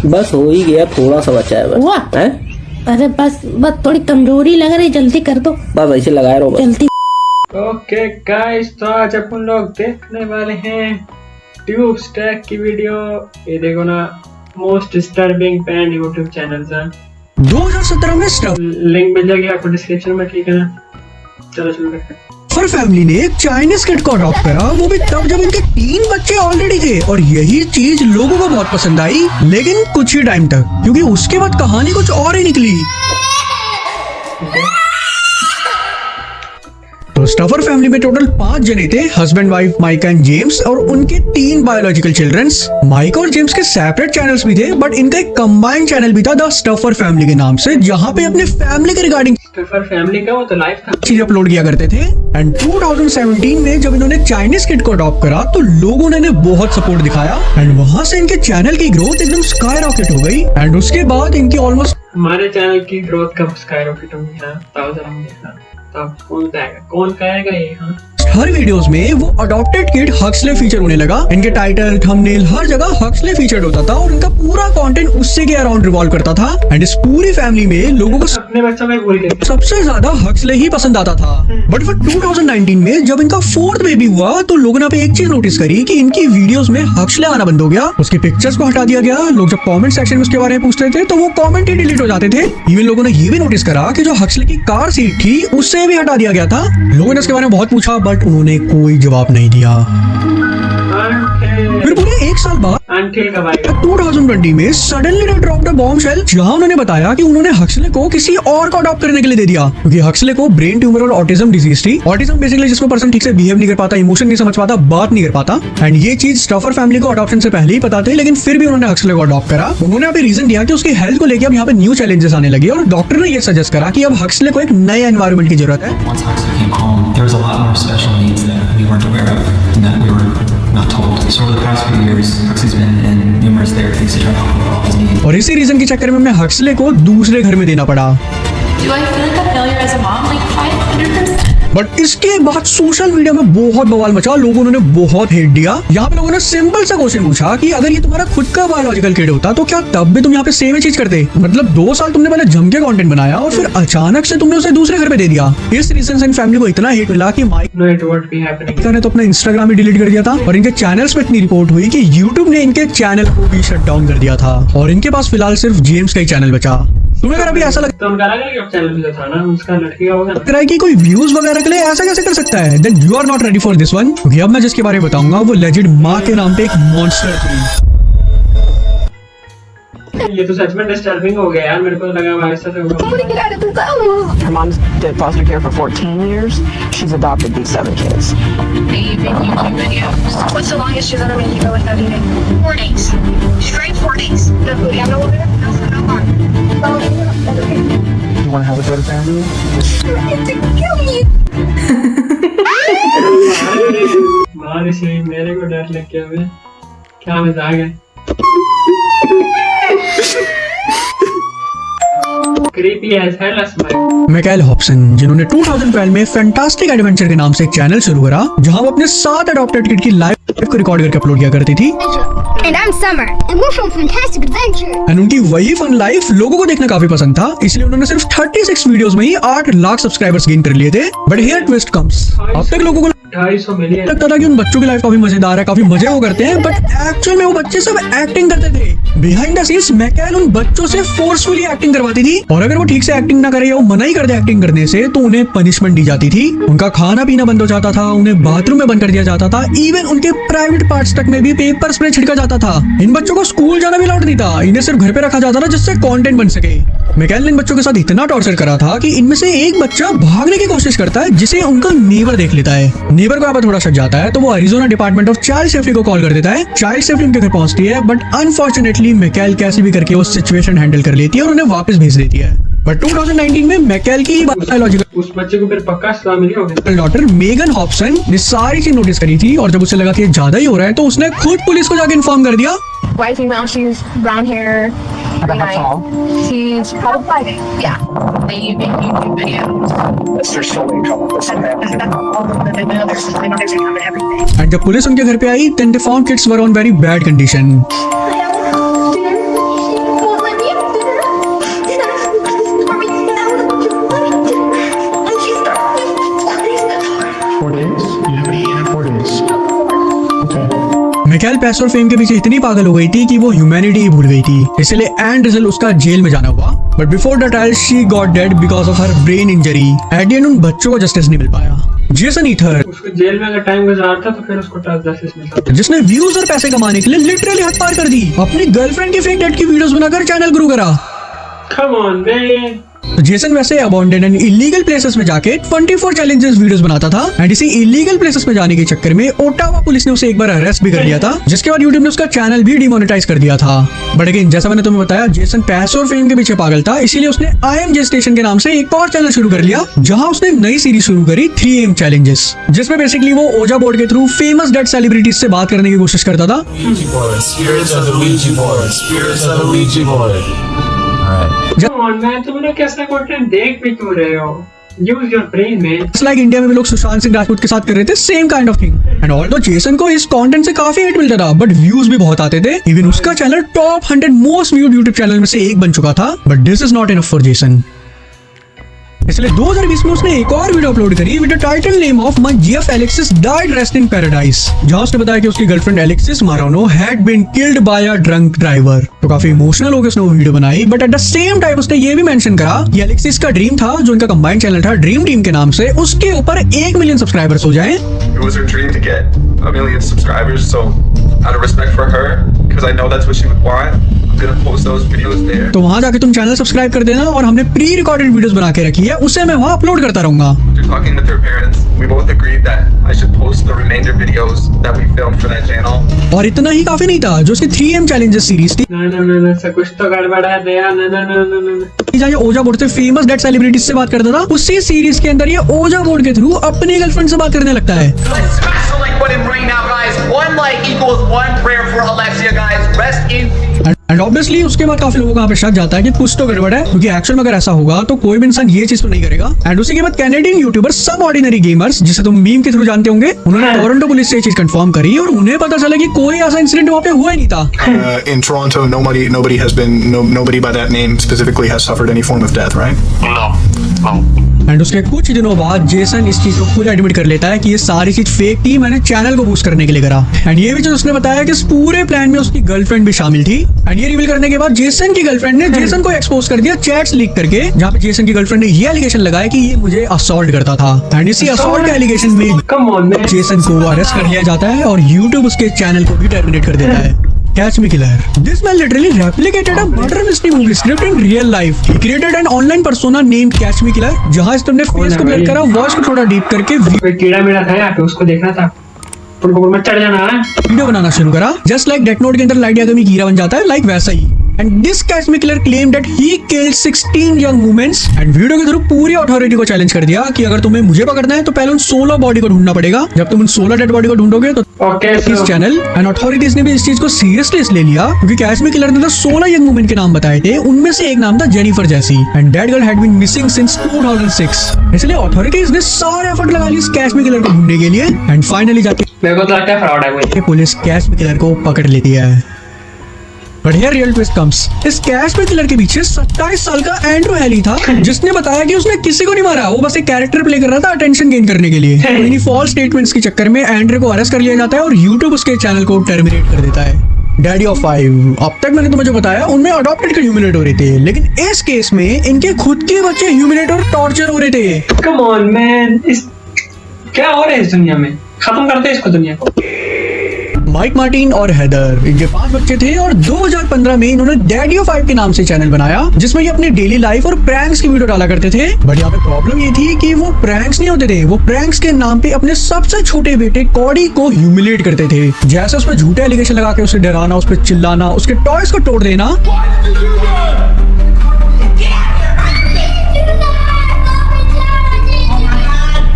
बस हो ही गया, थोड़ा सा बचा है बस। हुआ? अरे बस थोड़ी कमजोरी लग रही, जल्दी कर दो। बस ऐसे लगाए रहो बस। जल्दी। ओके गाइस, तो आज अपन लोग देखने वाले हैं ट्यूब स्टैक की वीडियो। ये देखो ना, most disturbing pan YouTube channel है। 2017 में लिंक मिल जाएगी आपको डिस्क्रिप्शन में, ठीक है ना। चलो शुरू करते हैं। स्टफर फैमिली ने एक चाइनीज किड को अडॉप्ट करा, वो भी तब जब इनके 3 बच्चे ऑलरेडी थे। और यही चीज लोगों को बहुत पसंद आई, लेकिन कुछ ही टाइम तक, क्योंकि उसके बाद कहानी कुछ और ही निकली। तो स्टफर फैमिली में टोटल 5 जने थे, husband wife Mike and James, और उनके 3 बायोलॉजिकल चिल्ड्रंस। माइक और जेम्स के सेपरेट चैनल्स भी थे, बट इनका एक कंबाइंड चैनल भी था द स्टफर फैमिली के नाम से, जहाँ पे अपने फैमिली के रिगार्डिंग स्टफर फैमिली का वो तो लाइव था, चीज अपलोड किया करते थे। एंड 2017 में जब इन्होंने चाइनीज किड को अडॉप्ट करा, तो लोगों ने इन्हें बहुत सपोर्ट दिखाया, एंड वहां से इनके चैनल की ग्रोथ एकदम स्काई रॉकेट हो गई। एंड उसके बाद इनकी ऑलमोस्ट हमारे चैनल की ग्रोथ कब स्काई रॉकेट होगी? तब कौन कहेगा ये? हाँ, हर वीडियोस में वो अडॉप्टेड किड हक्सले फीचर होने लगा। इनके टाइटल, थंबनेल, हर जगह हक्सले फीचर्ड होता था, और इनका पूरा कंटेंट उससे के अराउंड रिवॉल्व करता था। एंड इस पूरी फैमिली में लोगों को अपने बच्चों में भूल गए, सबसे ज्यादा हक्सले ही पसंद आता था। बट फिर 2019 में जब इनका 4th बेबी हुआ, तो लोगों ने पे एक चीज नोटिस करी कि इनकी वीडियोस में हक्सले आना बंद हो गया। उसकी पिक्चर्स को हटा दिया गया। लोग जब कमेंट सेक्शन में उसके बारे में पूछते थे, तो वो कमेंट ही डिलीट हो जाते थे। इवन लोगों ने ये भी नोटिस करा कि जो हक्सले की कार सीट थी, उससे भी हटा दिया गया था। लोगों ने इसके बारे में बहुत पूछा, बट उन्होंने कोई जवाब नहीं दिया। फिर पूरे 1 साल बाद 2020 में suddenly they dropped a bombshell, जहां उन्होंने बताया कि उन्होंने हक्सले को किसी और को अडॉप्ट करने के लिए दे दिया, क्योंकि हक्सले को ब्रेन ट्यूमर और ऑटिज्म डिजीज थी। ऑटिज्म बेसिकली जिसको पर्सन ठीक से बिहेव नहीं कर पाता, इमोशन नहीं समझ पाता, बात नहीं कर पाता। एंड ये चीज स्टफर फैमिली को अडॉप्शन से पहले ही पता थी, लेकिन फिर भी उन्होंने हक्सले को अडॉप्ट करा। उन्होंने अभी रीजन दिया कि उसकी हेल्थ को लेकर अब यहाँ पे न्यू चैलेंजेस आने लगे, और डॉक्टर ने ये सजेस्ट करा कि अब हक्सले को एक नए एनवायरनमेंट की जरूरत है। Once Huxley came home, there was a lot more special needs that we weren't aware of and that we were not told. So over the past few years, Huxley's been in numerous therapies to try to help with all his needs. और इसी reason के चक्कर में हमें Huxley को दूसरे घर में देना पड़ा। Do I feel like a failure as a mom? Like 500%? But इसके बाद सोशल मीडिया में बहुत बवाल मचा, लोगों ने बहुत हेट दिया। यहाँ पे लोगों ने सिंपल सा क्वेश्चन पूछा कि अगर ये तुम्हारा खुद का बायोलॉजिकल किड होता, तो क्या तब भी तुम यहाँ पे सेम ही चीज करते? मतलब 2 साल तुमने पहले जम के कंटेंट बनाया, और फिर अचानक से तुमने उसे दूसरे घर पे दे दिया। इस रीजन से इन फैमिली को इतना हेट मिला कि माइक ने तो अपना इंस्टाग्राम ही डिलीट कर दिया था, और इनके चैनल्स पे इतनी रिपोर्ट हुई कि यूट्यूब ने इनके चैनल को भी शट डाउन कर दिया था, और इनके पास फिलहाल सिर्फ जेम्स का ही चैनल बचा। तुम्हें अगर अभी ऐसा लगता है कि कोई व्यूज वगैरह के लिए ऐसा कैसे कर सकता है, then you are not ready for this one, क्योंकि अब मैं जिसके बारे में बताऊंगा वो लेजेंड माँ के नाम पे एक मॉन्स्टर थी। ये तो सच में डिस्टर्बिंग हो गया यार, मेरे को लगा हमारे साथ होगा। Her mom's did foster care for 14 years. She's adopted these 7 kids. Baby YouTube videos. What's the longest she's ever made you go without eating? 4 days. Straight 4 days. No food. You have no water? No food, no water. You want to have a good family? Kill me. मारे से मेरे को डर लग गया। मैं क्या मजाक है। Creepy as hell smile. Mikael Hobson, जिन्होंने 2012 में फैंटास्टिक एडवेंचर के नाम से एक चैनल शुरू करा, जहां वो अपने 7 अडॉप्टेड किड की लाइफ को रिकॉर्ड करके अपलोड किया करती थी। And I'm Summer, and we're from Fantastic Adventure. And उनकी वही फन लाइफ लोगों को देखना काफी पसंद था, इसलिए उन्होंने सिर्फ 36 वीडियोस में ही 8 लाख सब्सक्राइबर्स गेन कर लिए थे। बट हियर ट्विस्ट कम्स, अब तक लोगों को 250 मिलियन लगता था कि उन बच्चों की लाइफ काफी मजेदार है, काफी मजे वो करते हैं, बट एक्चुअल में वो बच्चे सब एक्टिंग करते थे। बिहाइंड द सीन्स मिकाएल उन बच्चों से फोर्सफुली एक्टिंग करवाती थी, और अगर वो ठीक से एक्टिंग ना करे या वो मना ही कर दे एक्टिंग करने से, तो उन्हें पनिशमेंट दी जाती थी। उनका खाना पीना बंद हो जाता था, उन्हें बाथरूम में बंद कर दिया जाता था, इवन उनके प्राइवेट पार्ट्स तक में भी पेपर स्प्रे छिड़का जाता था। इन बच्चों को स्कूल जाना भी अलाउड नहीं था, इन्हें सिर्फ घर पे रखा जाता था जिससे कंटेंट बन सके। मिकाएल ने इन बच्चों के साथ इतना टॉर्चर करा था कि इनमें से एक बच्चा भागने की कोशिश करता है, जिसे उनका नेबर देख लेता है। नेबर को यहाँ पर थोड़ा शक जाता है, तो वो Arizona department of child safety को कॉल कर देता है। चाइल्ड सेफ्टी उनके घर पहुंचती है, बट अनफॉर्चुनेटली मिकाएल कैसे भी करके वो सिचुएशन हैंडल कर लेती है और उन्हें वापस भेज देती है। बट 2019 में मिकाएल की बायोलॉजिकल उस बच्चे को फिर पक्का सजा मिली होगी। डॉटर मेगन हॉब्सन ने सारी चीज नोटिस करी थी, और जब उसे लगा कि ये ज्यादा ही हो रहा है, तो उसने खुद पुलिस को जाके इन्फॉर्म कर दिया। White female, she's brown hair. About how tall? She's probably 5'8". Yeah. They make YouTube videos. That's their soul income. That's all they know. There's income and everything. And जब पुलिस उनके घर पे आई, then they found kids were on very bad condition. Mikael पैसो fame के पीछे इतनी पागल हो गई थी कि वो ह्यूमैनिटी ही भूल गई थी, इसलिए एंड रिजल्ट उसका जेल में जाना हुआ। But before the trial she got dead because of her brain injury. At the end उन बच्चों को जस्टिस नहीं मिल पाया। जेसन ईथर उसको जेल में अगर टाइम गुजारता तो फिर उसको जस्टिस मिलता। जिसने व्यूज और पैसे कमाने के लिए लिटरली हद पार कर दी, अपनी गर्लफ्रेंड की फेक डेट की वीडियोस बनाकर चैनल ग्रो करा। Come on, man. तो जेसन वैसे अबॉन्डेड एंड इलीगल प्लेसेस में जाके 24 चैलेंजेस वीडियोस बनाता था एंड इसी इलीगल प्लेसेस में जाने के चक्कर में ओटावा पुलिस ने उसे एक बार अरेस्ट भी कर लिया था, जिसके बाद यूट्यूब ने उसका चैनल भी डिमोनेटाइज कर दिया था। बट अगेन जैसा मैंने तुम्हें बताया, जेसन पैसो और फेम के पीछे पागल था, इसीलिए उसने IMJ स्टेशन के नाम से एक और चैनल शुरू कर लिया, जहां उसने नई सीरीज शुरू करी 3AM चैलेंजेस, जिसमें बेसिकली वो ओजा बोर्ड के थ्रू फेमस डेड सेलिब्रिटीज से बात करने की कोशिश करता था। Come on, man. तुम लोग कैसा कंटेंट देख भी क्यों रहे हो? Use your brain, man. Like India में भी लोग सुशांत सिंह राजपूत के साथ कर रहे थे same kind of thing. And although Jason को इस कंटेंट से काफी हिट मिलता था, बट व्यूज भी बहुत आते थे। इवन उसका channel top 100 most viewed YouTube channel में से एक बन चुका था। But this is not enough for Jason, इसलिए 2020 में उसने एक और वीडियो अपलोड करी with the title name of my GF Alexis died rest in paradise, जहां उसने बताया कि उसकी girlfriend Alexis Marano had been killed by a drunk driver. तो काफी इमोशनल होकर उसने वो वीडियो बनाई, but at the same time उसने ये भी मेंशन करा कि एलेक्सिस का ड्रीम था, जो इनका कंबाइंड चैनल था ड्रीम टीम के नाम से, उसके ऊपर 1 मिलियन सब्सक्राइबर्स हो जाएं। It was her dream to get 1 million subscribers, so out of respect for her, because I know that's what she would want, I'm gonna post those videos there. तो वहां जाके तुम चैनल सब्सक्राइब कर देना, और हमने प्री रिकॉर्डेड वीडियोस बना के रखी है, उसे मैं वहां अपलोड करता रहूंगा। After talking with her parents, we both agreed that I should post the remainder videos that we filmed for that channel. और इतना ही काफी नहीं था, जो उसकी 3AM चैलेंजेस सीरीज थी, ना सब कुछ तो गड़बड़ है दया। ना जहाँ ये ओजा बोर्ड से फेमस डेड सेलिब्रिटीज से बात करता था, उसी सीरीज के अंदर ये ओजा बोर्ड के थ्रू अपनी गर्लफ्रेंड से बात करने लगता है। Let's smash the like button right now, guys. 1 like equals 1 prayer for Alexia, guys. Rest in and obviously उसके बाद काफी लोगों को यहाँ पे शक जाता है कि कुछ तो गड़बड़ है, क्योंकि एक्चुअल में अगर ऐसा होगा तो कोई भी इंसान ये चीज तो नहीं करेगा। एंड उसी के बाद कैनेडियन यूट्यूबर सब ऑर्डिनरी गेमर्स, जिसे तुम मीम के थ्रू जानते होंगे, उन्होंने टोरंटो पुलिस से ये चीज कंफर्म करी और उन्हें पता चला कि कोई ऐसा इंसिडेंट वहाँ पे हुआ ही नहीं था। In Toronto, nobody has been, nobody by that name specifically has suffered any form of death, right? No. And उसके कुछ दिनों बाद जेसन इस चीज को खुद एडमिट कर लेता है कि ये सारी चीज फेक थी, मैंने चैनल को बूस्ट करने के लिए करा। एंड ये भी जो उसने बताया कि इस पूरे प्लान में उसकी गर्लफ्रेंड भी शामिल थी। एंड ये रिवील करने के बाद जेसन की गर्लफ्रेंड ने जेसन को एक्सपोज कर दिया चैट्स लीक करके, जहाँ पे जेसन की गर्लफ्रेंड ने ये एलिगेशन लगाया कि ये मुझे असॉल्ट करता था। एंड इसी असॉल्ट के एलिगेशन में जेसन को अरेस्ट कर लिया जाता है और यूट्यूब उसके चैनल को भी टर्मिनेट कर देता है। Catch Me Killer. This man literally replicated a murder mystery movie script in real life. He created an online persona named Catch Me Killer, जहाँ इस तुमने फेस को ब्लर करा, वॉइस को थोड़ा डीप करके कीड़ा मेरा था यहाँ पे, उसको देखना था, में चढ़ जाना है, वीडियो बनाना शुरू करा। जस्ट लाइक डेथ नोट के अंदर लाइट यागमी कीड़ा बन जाता है, लाइक वैसा ही। And this Catch Me Killer claimed that he killed 16 young women and video के थ्रू पूरी अथॉरिटी को चैलेंज कर दिया कि अगर तुम्हें मुझे पकड़ना है तो पहले उन 16 बॉडी को ढूंढना पड़ेगा। जब तुम उन 16 डेड बॉडी को ढूंढोगे तो इस चैनल एंड अथॉरिटीज ने भी इस चीज को सीरियसली इसलिए लिया क्योंकि कैच मी किलर ने तो 16 यंग वुमेन के नाम बताए थे, उनमें से एक नाम था Jennifer Jessie and that girl had been missing since 2006। इसलिए अथॉरिटीज ने सारे एफर्ट लगा लिए इस कैच मी किलर को ढूंढने के लिए एंड फाइनली जाके मेरे को तो लगता है फ्रॉड है कोई, पुलिस कैच मी किलर को पकड़ लेती है। But here real twist comes. इस कैच मी किलर के पीछे 27 साल का एंड्रू हैली था, जिसने बताया कि उसने किसी को नहीं मारा, वो बस एक कैरेक्टर प्ले कर रहा था अटेंशन गेन करने के लिए। इन्हीं फॉल्स स्टेटमेंट्स के चक्कर में एंड्रू को अरेस्ट कर लिया जाता है और यूट्यूब उसके चैनल को टर्मिनेट कर देता है। डैडी ऑफ 5, अब तक मैंने तुम्हें जो बताया उनमें अडॉप्टेड के ह्यूमिलेट हो रहे थे, लेकिन इस केस में इनके खुद के बच्चे ह्यूमिलेट और टॉर्चर हो रहे थे। कम ऑन मैन, क्या हो रहा है इस दुनिया में? खत्म करते हैं इसको, दुनिया को। माइक मार्टिन और हेदर, इनके 5 बच्चे थे और 2015 में इन्होंने डैडी ऑफ 5 के नाम से चैनल बनाया, जिसमें ये अपनी डेली लाइफ और प्रैंक्स की वीडियो डाला करते थे। बट यहाँ पे प्रॉब्लम ये थी कि वो प्रैंक्स नहीं होते थे, वो प्रैंक्स के नाम पे अपने सबसे छोटे बेटे कॉडी को ह्यूमिलेट करते थे। जैसे उस पर झूठे एलिगेशन लगा के उसे डराना, उस पर चिल्लाना, उसके टॉयज को तोड़ देना।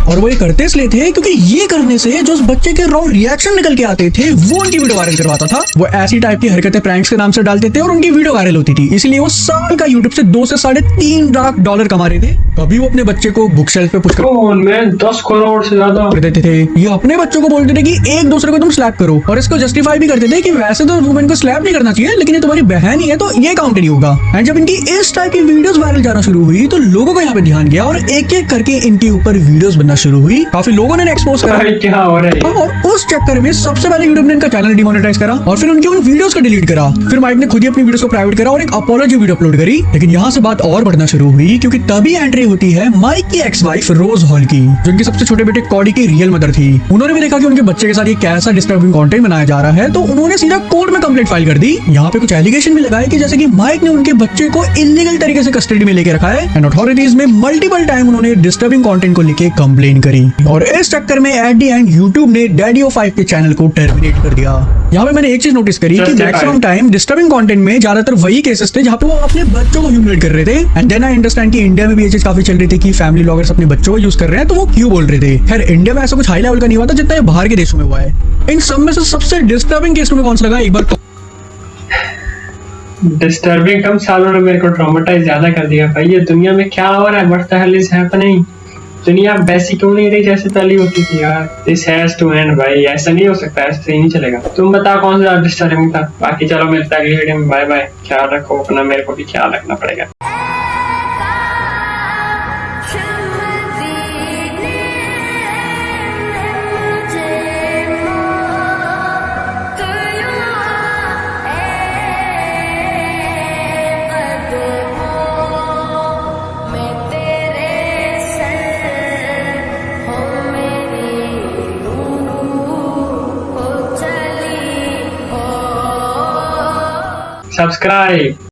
और वो ये करते इसलिए थे क्योंकि ये करने से जो उस बच्चे के रॉन्ग रिएक्शन निकल के आते थे वो उनकी वीडियो वायरल करवाता था। वो ऐसी टाइप की हरकतें प्रैंक्स के नाम से डालते थे और उनकी वीडियो वायरल होती थी, इसलिए वो साल का यूट्यूब से $2 से $3.5 लाख कमा रहे थे। कभी वो अपने बच्चे को बुक शेल्फ पे पुश कर 10 करोड़ से ज्यादा कर देते थे। ये अपने बच्चों को बोलते थे कि एक दूसरे को तुम स्लैप करो, और इसको जस्टिफाई भी करते थे कि वैसे तो वुमेन को स्लैप नहीं करना चाहिए, लेकिन ये तुम्हारी बहन ही है तो ये काउंट नहीं होगा। एंड जब इनकी इस टाइप की वीडियोस वायरल जाना शुरू हुई तो लोगों को यहाँ पे ध्यान गया और एक एक करके इनके ऊपर वीडियोस बनना शुरू हुई, काफी लोगों ने एक्सपोज करा। भाई क्या हो रहा है? और उस चक्कर में सबसे पहले यूट्यूब ने इनका चैनल डिमोनेटाइज करा और फिर उनकी उन वीडियोस को डिलीट करा। फिर माइक ने खुद ही अपनी वीडियोस को प्राइवेट करा और एक अपॉलॉजी वीडियो अपलोड करी। लेकिन यहाँ से बात और बढ़ना शुरू हुई क्योंकि तभी एंट्री होती है माइक की एक्स वाइफ रोज हॉल की, जो उनके सबसे छोटे बेटे कॉडी की रियल मदर थी। उन्होंने भी देखा कि उनके बच्चे के साथ ये कैसा डिस्टर्बिंग कंटेंट बनाया जा रहा है, तो उन्होंने सीधा कोर्ट में कंप्लेंट फाइल कर दी। यहाँ पे कुछ एलिगेशन भी लगाए कि जैसे कि माइक ने उनके बच्चे को इलीगल तरीके से कस्टडी में लेके रखा है एंड अथॉरिटीज में मल्टीपल टाइम उन्होंने डिस्टर्बिंग कंटेंट को लेके कंप्लेन करी। और इस चक्कर में एट द एंड यूट्यूब ने डैडी ऑफ 5 के चैनल को टर्मिनेट कर दिया। यहाँ पे मैंने एक चीज नोटिस करी कि मैक्सिमम टाइम डिस्टर्बिंग कंटेंट में ज्यादातर वही केसेस थे जहाँ पे वो अपने बच्चों को ह्यूमिलेट कर रहे थे। एंड देन आई अंडरस्टैंड कि इंडिया में भी ये चीज काफी चल रही थी कि फैमिली ब्लॉगर्स अपने बच्चों को यूज कर रहे हैं, तो वो क्यों बोल रहे थे। खैर इंडिया में ऐसा कुछ हाई लेवल का नहीं हुआ था जितना ये बाहर के देशों में हुआ है। इन सब में से सबसे डिस्टर्बिंग केस में कौन सा लगा, एक बार डिस्टर्बिंग कम सालों ने मेरे को ट्रॉमेटाइज ज्यादा कर दिया भाई। ये दुनिया में क्या हो रहा है? What the hell is happening? दुनिया वैसी क्यों नहीं रही जैसे पहले होती थी यार? दिस हैज टू एंड भाई, ऐसा नहीं हो सकता, ऐसे नहीं चलेगा। तुम बताओ कौन सा डिस्टर्बिंग था? बाकी चलो मिलता है अगली वीडियो में। बाय बाय, ख्याल रखो अपना, मेरे को भी ख्याल रखना पड़ेगा। सब्सक्राइब।